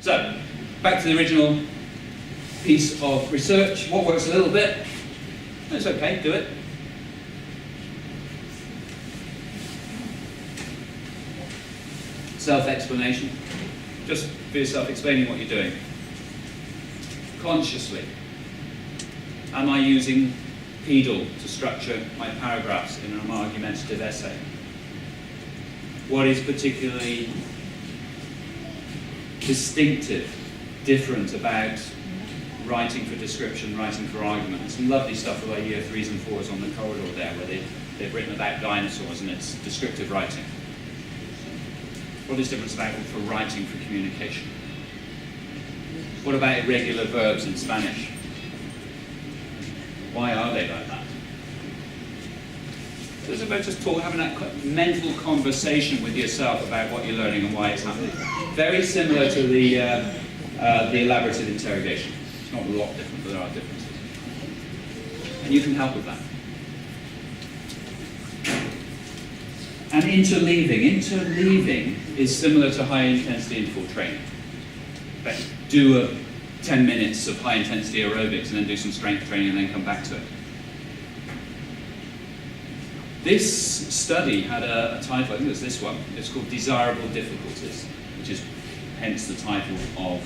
So, back to the original piece of research. What works a little bit? It's okay, do it. Self-explanation. Just for yourself, explaining what you're doing. Consciously. Am I using pedal to structure my paragraphs in an argumentative essay? What is particularly distinctive, different about writing for description, writing for argument? There's some lovely stuff with our year 3s and 4s on the corridor there, where they've written about dinosaurs and it's descriptive writing. What is different about for writing for communication? What about irregular verbs in Spanish? Why are they like that? So it's about just having that mental conversation with yourself about what you're learning and why it's happening. Very similar to the elaborative interrogation. It's not a lot different, but there are differences. And you can help with that. And interleaving. Interleaving is similar to high-intensity interval training. But do 10 minutes of high-intensity aerobics and then do some strength training and then come back to it. This study had a title, I think it was this one. It's called Desirable Difficulties, which is hence the title of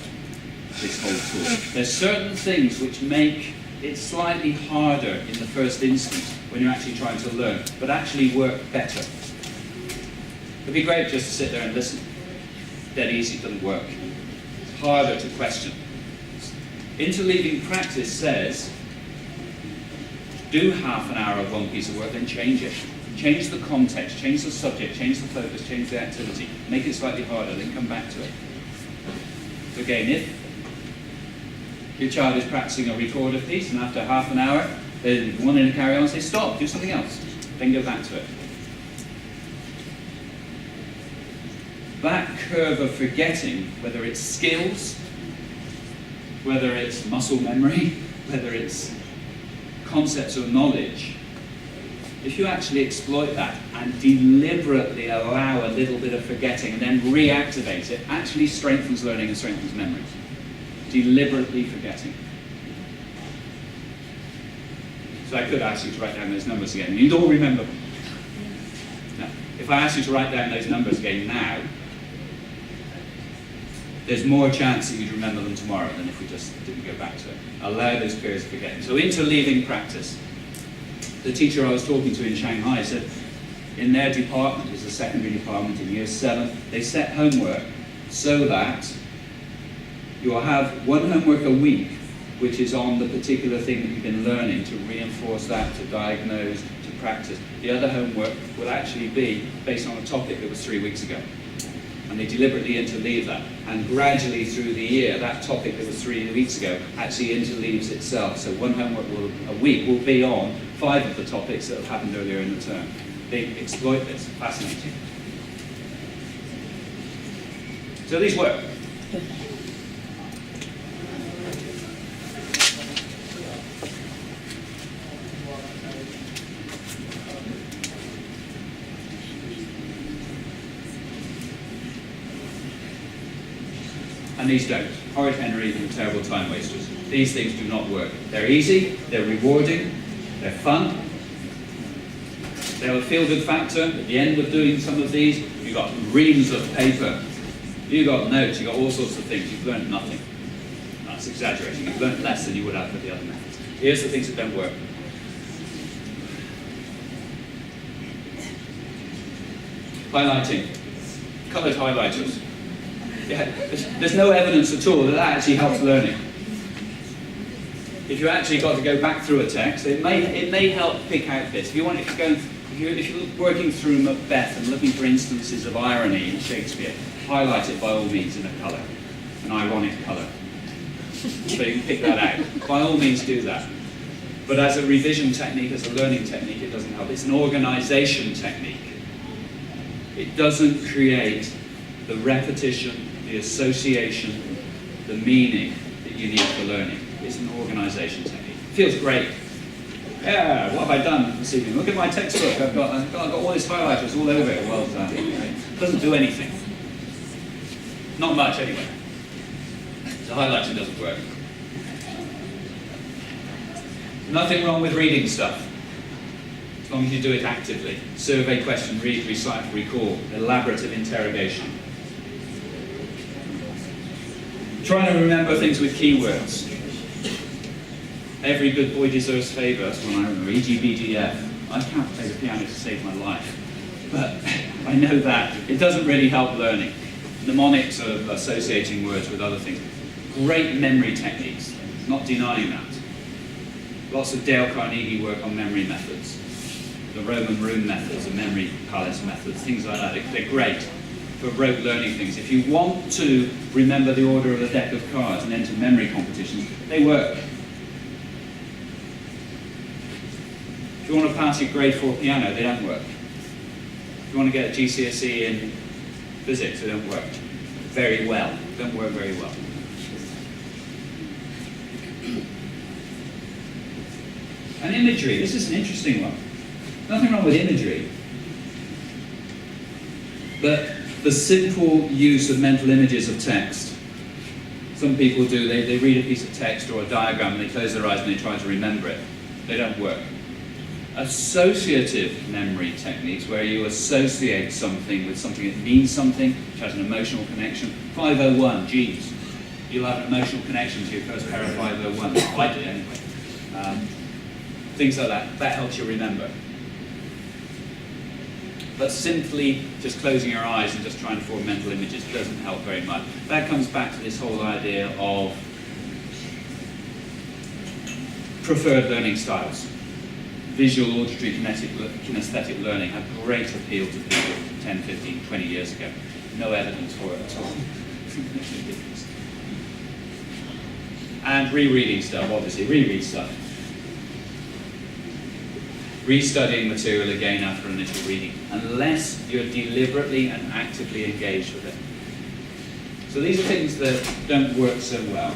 this whole tool. There's certain things which make it slightly harder in the first instance when you're actually trying to learn, but actually work better. It'd be great just to sit there and listen. Dead easy, it doesn't work. It's harder to question. Interleaving Practice says, do half an hour of one piece of work, then change it. Change the context, change the subject, change the focus, change the activity. Make it slightly harder, then come back to it. So again, if your child is practicing a recorder piece and after half an hour they want to carry on, say stop, do something else. Then go back to it. That curve of forgetting, whether it's skills, whether it's muscle memory, whether it's concepts of knowledge, if you actually exploit that and deliberately allow a little bit of forgetting and then reactivate it, actually strengthens learning and strengthens memories. Deliberately forgetting. So I could ask you to write down those numbers again, and you'd all remember them. Now, if I ask you to write down those numbers again now, there's more chance that you'd remember them tomorrow than if we just didn't go back to it. Allow those periods of forgetting. So interleaving practice. The teacher I was talking to in Shanghai said in their department, it's a secondary department in year 7, they set homework so that you'll have one homework a week which is on the particular thing that you've been learning, to reinforce that, to diagnose, to practice. The other homework will actually be based on a topic that was 3 weeks ago. And they deliberately interleave that. And gradually through the year, that topic that was 3 weeks ago actually interleaves itself. So one homework a week will be on 5 of the topics that have happened earlier in the term. They exploit this. Fascinating. So these work. And these don't. Horrid Henry and terrible time wasters. These things do not work. They're easy, they're rewarding, they're fun. They have a feel-good factor. At the end of doing some of these, you've got reams of paper, you've got notes, you've got all sorts of things. You've learned nothing. That's exaggerating. You've learned less than you would have with the other methods. Here's the things that don't work. Highlighting. Coloured highlighters. Yeah, there's no evidence at all that that actually helps learning. If you actually got to go back through a text, it may help pick out bits. If you're working through Macbeth and looking for instances of irony in Shakespeare, highlight it by all means in a colour, an ironic colour, so you can pick that out. By all means do that. But as a revision technique, as a learning technique, it doesn't help. It's an organisation technique. It doesn't create the repetition, the association, the meaning that you need for learning. It's an organisation technique. It feels great. Yeah, what have I done this evening? Look at my textbook. I've got all these highlighters all over it. Well done. It doesn't do anything. Not much, anyway. The highlighting doesn't work. Nothing wrong with reading stuff, as long as you do it actively. Survey, question, read, recite, recall, elaborative interrogation. Trying to remember things with keywords. Every good boy deserves favour, that's what I remember, EGBDF. I can't play the piano to save my life, but I know that. It doesn't really help learning. Mnemonics are associating words with other things. Great memory techniques, not denying that. Lots of Dale Carnegie work on memory methods. The Roman room methods, the memory palace methods, things like that. They're great for rote learning things. If you want to remember the order of a deck of cards and enter memory competitions, they work. If you want to pass your grade 4 piano, they don't work. If you want to get a GCSE in physics, they don't work very well. Don't work very well. And imagery, this is an interesting one. Nothing wrong with imagery. But the simple use of mental images of text. Some people do, they read a piece of text or a diagram and they close their eyes and they try to remember it. They don't work. Associative memory techniques, where you associate something with something that means something, which has an emotional connection. 501, genes. You'll have an emotional connection to your first pair of 501. I did anyway. Things like that. That helps you remember. But simply just closing your eyes and just trying to form mental images doesn't help very much. That comes back to this whole idea of preferred learning styles. Visual, auditory, kinesthetic learning had great appeal to people 10, 15, 20 years ago. No evidence for it at all. And rereading stuff, obviously. Reread stuff. Restudying material again after initial reading, unless you're deliberately and actively engaged with it. So these are things that don't work so well.